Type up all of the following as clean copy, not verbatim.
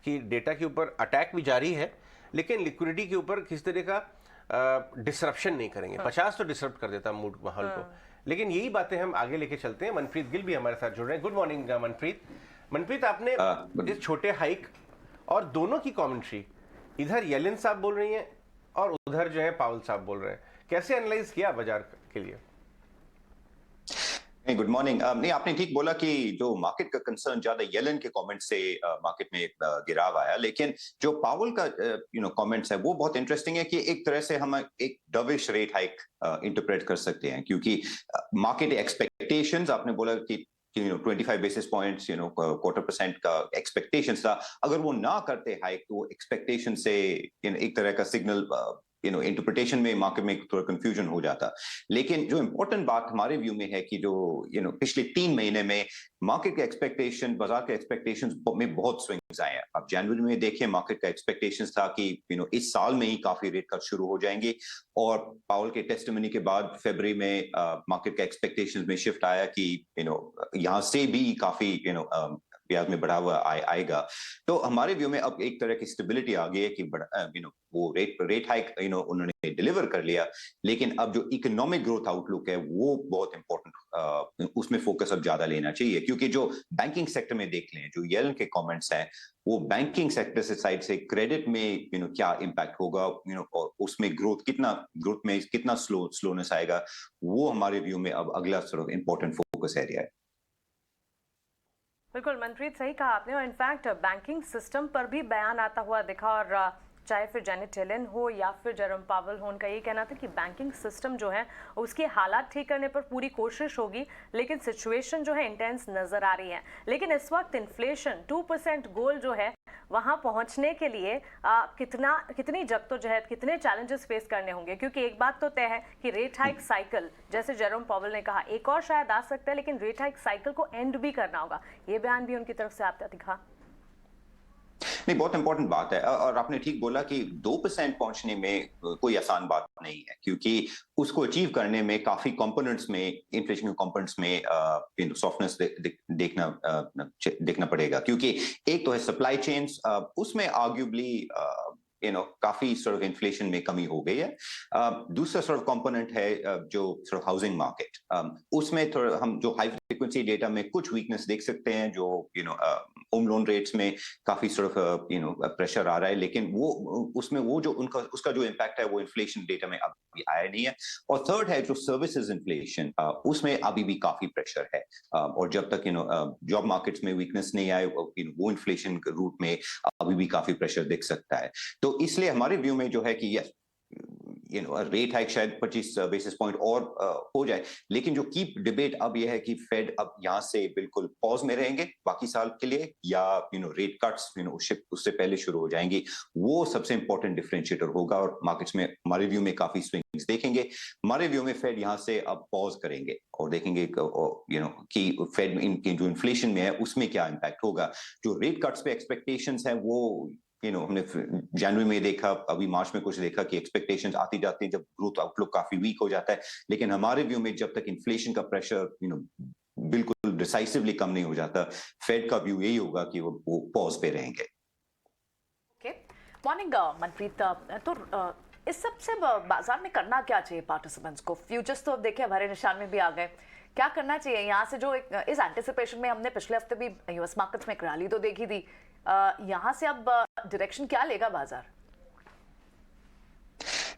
कि डेटा के ऊपर अटैक भी जारी है, लेकिन लिक्विडिटी के ऊपर किस तरह का डिसरप्शन नहीं करेंगे। 50 तो डिसरप्ट कर देता मूड माहौल को, लेकिन यही बातें हम आगे लेके चलते हैं। मनप्रीत गिल भी हमारे साथ जुड़ रहे हैं। Good morning Manpreet. मनप्रीत, आपने इस छोटे हाइक और दोनों की कमेंट्री, इधर येलेन साहब बोल रही हैं और उधर जो है पावल साहब बोल रहे हैं, कैसे एनालाइज किया बाजार के लिए? Good morning. नहीं, आपने ठीक बोला कि जो मार्केट का कंसर्न ज्यादा येलन के कमेंट से मार्केट में गिराव आया, लेकिन जो पावल का कमेंट्स है वो बहुत इंटरेस्टिंग है कि एक तरह से हम एक डविश रेट हाइक इंटरप्रेट कर सकते हैं, क्योंकि मार्केट एक्सपेक्टेशंस, आपने बोला कि 25 बेसिस पॉइंट्स, क्वार्टर परसेंट का एक्सपेक्टेशंस था। अगर वो ना करते हाइक तो एक्सपेक्टेशन से एक तरह का सिग्नल इंटरप्रिटेशन में मार्केट में थोड़ा कंफ्यूजन हो जाता। लेकिन जो इंपॉर्टेंट बात हमारे व्यू में है कि जो पिछले 3 महीने में मार्केट के एक्सपेक्टेशन, बाजार के एक्सपेक्टेशंस में बहुत स्विंग्स आए हैं। अब जनवरी में देखिए, मार्केट का एक्सपेक्टेशंस था कि इस साल में ही काफी रेट कट शुरू हो जाएंगे, और पावल के टेस्टिमनी के बाद फरवरी में मार्केट का एक्सपेक्टेशंस में शिफ्ट आया कि यहाँ से भी काफी ब्याज में बढ़ावा आएगा। तो हमारे व्यू में अब एक तरह की स्टेबिलिटी आ गई है कि वो रेट हाइक उन्होंने डिलीवर कर लिया, लेकिन अब जो इकोनॉमिक ग्रोथ आउटलुक है वो बहुत इंपॉर्टेंट, उसमें फोकस अब ज्यादा लेना चाहिए। क्योंकि जो बैंकिंग सेक्टर में देख लें, जो येलन के कमेंट्स हैं, वो बैंकिंग सेक्टर से साइड से क्रेडिट में क्या इम्पैक्ट होगा, और उसमें ग्रोथ में कितना स्लोनेस आएगा, वो हमारे व्यू में अब अगला इंपॉर्टेंट फोकस एरिया है। बिल्कुल मनप्रीत, सही कहा आपने। और इनफैक्ट बैंकिंग सिस्टम पर भी बयान आता हुआ दिखा, और चाहे फिर जेनेट येलेन हो या फिर जेरोम पावल हो, उनका ये कहना था कि बैंकिंग सिस्टम जो है उसके हालात ठीक करने पर पूरी कोशिश होगी, लेकिन सिचुएशन जो है इंटेंस नजर आ रही है। लेकिन इस वक्त इन्फ्लेशन 2% गोल जो है वहां पहुंचने के लिए कितनी जद्दोजहद, कितने चैलेंजेस फेस करने होंगे? क्योंकि एक बात तो तय है कि रेट हाइक साइकिल, जैसे जेरोम पावल ने कहा, एक और शायद आ सकता है, लेकिन रेट हाइक साइकिल को एंड भी करना होगा। ये बयान भी उनकी तरफ से आपने दिखा। नहीं, बहुत इंपॉर्टेंट बात है, और आपने ठीक बोला कि 2% पहुंचने में कोई आसान बात नहीं है, क्योंकि उसको अचीव करने में काफी कंपोनेंट्स में, इन्फ्लेशन कंपोनेंट्स में सॉफ्टनेस देखना पड़ेगा। क्योंकि एक तो है सप्लाई चेन्स, उसमें आर्ग्यूबली काफी इन्फ्लेशन में कमी हो गई है। दूसरा कंपोनेंट है जो हाउसिंग मार्केट, उसमें थोड़ा हम जो हाई फ्रीक्वेंसी डेटा में कुछ वीकनेस देख सकते हैं, जो होम लोन रेट्स में काफी प्रेशर आ रहा है, लेकिन वो उसमें वो जो उसका जो इम्पैक्ट है वो इन्फ्लेशन डेटा में अभी आया नहीं है। और थर्ड है जो सर्विसेज इन्फ्लेशन, उसमें अभी भी काफी प्रेशर है, और जब तक जॉब मार्केट्स में वीकनेस नहीं आए, वो इन्फ्लेशन रूट में अभी भी काफी प्रेशर दिख सकता है। तो इसलिए हमारे व्यू में जो है कि यस, रेट हाइक शायद 25 बेसिस पॉइंट और हो जाए, लेकिन जो की डिबेट अब यह है कि फेड अब यहां से बिल्कुल पॉज में रहेंगे बाकी साल के लिए, या रेट कट्स उससे पहले शुरू हो जाएंगी। वो सबसे इंपॉर्टेंट डिफरेंशिएटर होगा, और मार्केट्स में हमारे व्यू में काफी स्विंग्स देखेंगे। हमारे व्यू में फेड यहां से अब पॉज करेंगे और देखेंगे कि फेड इनकी जो इन्फ्लेशन में है उसमें क्या इंपैक्ट होगा। जो रेट कट्स पे एक्सपेक्टेशंस है वो हमने जनवरी में देखा, अभी मार्च में कुछ देखा कि एक्सपेक्टेशंस आती जाती है जब ग्रोथ आउटलुक काफी वीक हो जाता है। लेकिन हमारे व्यू में जब तक इन्फ्लेशन का प्रेशर बिल्कुल डिसाइसिवली कम नहीं हो जाता, फेड का व्यू यही होगा कि वो पॉज पे रहेंगे। Okay, morning Manpreet. तो इस सब से बाजार में करना क्या चाहिए पार्टिसिपेंट्स को? फ्यूचर्स तो अब देखिए हमारे निशान में भी आ गए, क्या करना चाहिए यहाँ से? जो इस एंटिसिपेशन में हमने पिछले हफ्ते भी यूएस मार्केट्स में एक रैली तो देखी थी, यहाँ से अब डायरेक्शन क्या लेगा बाजार?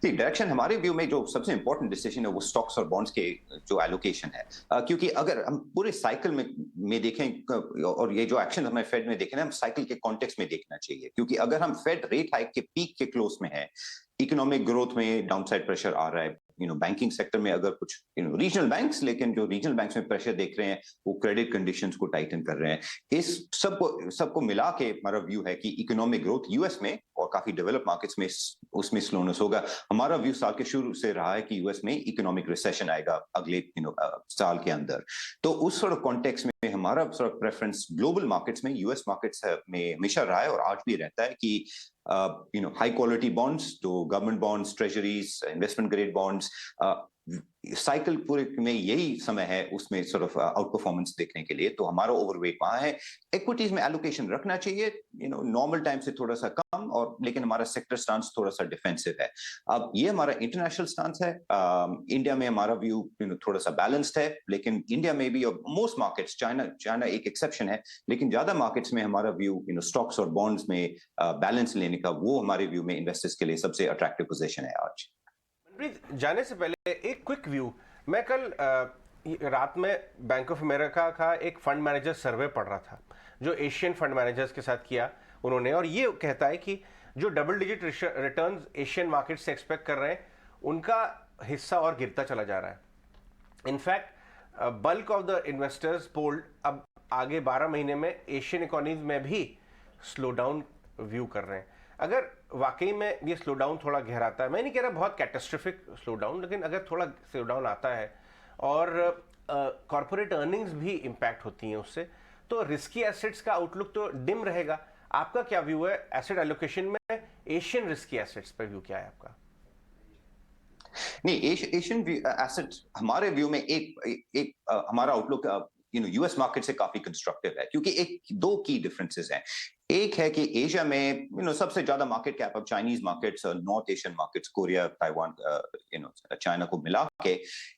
डायरेक्शन हमारे व्यू में जो सबसे इंपॉर्टेंट डिसीजन है वो स्टॉक्स और बॉन्ड्स के जो एलोकेशन है, क्योंकि अगर हम पूरे साइकिल में देखें, और ये जो एक्शन हमें फेड में देखे ना, हम साइकिल के कॉन्टेक्स्ट में देखना चाहिए। क्योंकि अगर हम फेड रेट हाइक के पीक के क्लोज में है, इकोनॉमिक ग्रोथ में डाउनसाइड प्रेशर आ रहा है, बैंकिंग सेक्टर में अगर कुछ रीजनल बैंक्स, लेकिन जो रीजनल बैंक्स में प्रेशर देख रहे हैं वो क्रेडिट कंडीशंस को टाइटन कर रहे हैं। इस सबको मिला के हमारा व्यू है कि इकोनॉमिक ग्रोथ यूएस में और काफी डेवलप मार्केट्स में उसमें स्लोनेस होगा। हमारा व्यू साल के शुरू से रहा है कि यूएस में इकोनॉमिक रिसेशन आएगा अगले साल के अंदर। तो उस कॉन्टेक्स्ट में हमारा प्रेफरेंस ग्लोबल मार्केट्स में, यूएस मार्केट्स में हमेशा रहा है और आज भी रहता है कि हाई क्वालिटी बॉन्ड्स, तो government bonds, treasuries, investment grade bonds, cycle पूरे में यही समय है उसमें sort of आउट परफॉर्मेंस देखने के लिए, तो हमारा ओवरवेट वहां है। इक्विटीज में एलोकेशन रखना चाहिए, नॉर्मल टाइम से थोड़ा सा कम, और लेकिन हमारा सेक्टर स्टांस थोड़ा सा डिफेंसिव है। अब ये हमारा इंटरनेशनल स्टांस है। इंडिया में हमारा व्यू थोड़ा सा बैलेंस्ड है, लेकिन इंडिया में भी मोस्ट मार्केट्स, चाइना एक एक्सेप्शन है, लेकिन ज्यादा मार्केट्स में हमारा व्यू स्टॉक्स और बॉन्ड्स में बैलेंस लेने का, वो हमारे व्यू में इन्वेस्टर्स के लिए सबसे अट्रैक्टिव पोजीशन है आज। मनप्रीत, जाने से पहले एक क्विक व्यू, मैं कल रात में बैंक ऑफ अमेरिका का एक फंड मैनेजर सर्वे पढ़ रहा था जो एशियन फंड मैनेजर्स के साथ किया उन्होंने, और ये कहता है कि जो double digit returns Asian market से एक्सपेक्ट कर रहे हैं उनका हिस्सा और गिरता चला जा रहा है। In fact bulk of the investors polled अब आगे 12 महीने में एशियन इकोनॉमीज में भी स्लो डाउन व्यू कर रहे हैं। अगर वाकई में ये स्लो डाउन थोड़ा गहराता है, मैं नहीं कह रहा बहुत कैटास्ट्रोफिक स्लो डाउन, लेकिन अगर थोड़ा स्लो डाउन आता है और कॉर्पोरेट अर्निंग्स भी इंपैक्ट होती हैं उससे, तो रिस्की एसेट्स का आउटलुक तो डिम रहेगा। आपका क्या व्यू है एसेट एलोकेशन में, एशियन रिस्की एसेट्स पर व्यू क्या है आपका? नहीं, एशियन एसेट हमारे व्यू में एक हमारा आउटलुक यूएस मार्केट से काफी कंस्ट्रक्टिव है, क्योंकि दो की डिफरेंसेस हैं। एक है कि एशिया में सबसे ज्यादा मार्केट कैप अब Chinese markets, north Asian markets, Korea, Taiwan, China को मिला के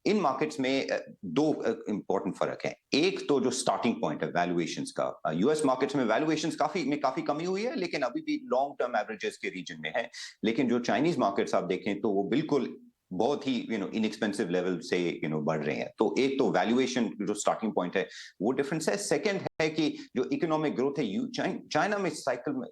इन मार्केट्स में दो इंपॉर्टेंट फर्क है। एक तो जो स्टार्टिंग पॉइंट है वैल्यूएशंस का, यूएस मार्केट्स में वैल्यूएशंस काफी कमी हुई है, लेकिन अभी भी लॉन्ग टर्म एवरेजेस के रीजन में है। लेकिन जो चाइनीज मार्केट्स आप देखें तो वो बिल्कुल बहुत ही इनएक्सपेंसिव लेवल से बढ़ रहे हैं। तो एक तो वैल्यूएशन जो स्टार्टिंग पॉइंट है वो डिफरेंस है। सेकंड है कि जो इकोनॉमिक ग्रोथ है चाइना में साइकिल में,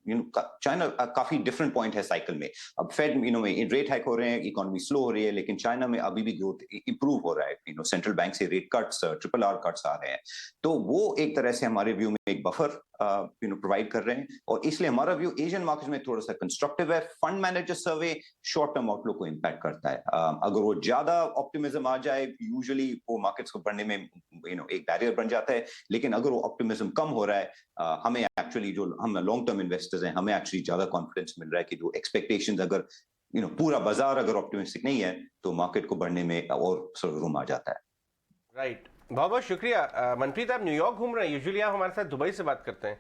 चाइना काफी डिफरेंट पॉइंट है साइकिल में। अब फेड में रेट हाइक हो रहे हैं, इकोनॉमी स्लो हो रही है, लेकिन चाइना में अभी भी ग्रोथ इंप्रूव हो रहा है। सेंट्रल बैंक से rate cuts, triple R cuts आ रहे हैं, तो वो एक तरह से हमारे व्यू में एक बफर प्रोवाइड कर रहे हैं, और इसलिए हमारा व्यू एशियन मार्केट में थोड़ा सा कंस्ट्रक्टिव है। फंड मैनेजर सर्वे शॉर्ट टर्म आउटलुक को इंपैक्ट करता है। अगर वो ज्यादा ऑप्टिमिज्म आ जाए, यूजुअली वो मार्केट्स को बढ़ने में एक बैरियर बन जाता है, लेकिन अगर वो ऑप्टिमिज्म कम हो रहा है, हमें एक्चुअली जो हम लॉन्ग टर्म इन्वेस्टर्स हैं, हमें एक्चुअली ज्यादा कॉन्फिडेंस मिल रहा है कि जो एक्सपेक्टेशंस, अगर पूरा बाजार अगर ऑप्टिमिस्टिक नहीं है तो मार्केट को बढ़ने में और रूम आ जाता है। राइट, बहुत बहुत शुक्रिया। मनप्रीत, आप न्यूयॉर्क घूम रहे हैं, यूजुअली आप हमारे साथ दुबई से बात करते हैं।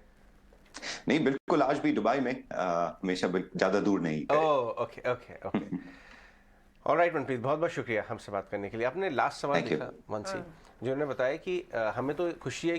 नहीं, बिल्कुल, आज भी दुबई में, हमेशा ज्यादा दूर नहीं। Okay okay okay, alright Manpreet, बहुत बहुत शुक्रिया हमसे बात करने के लिए। आपने लास्ट सवाल लिखा मनसी, जो उन्होंने बताया कि हमें तो खुशी है कि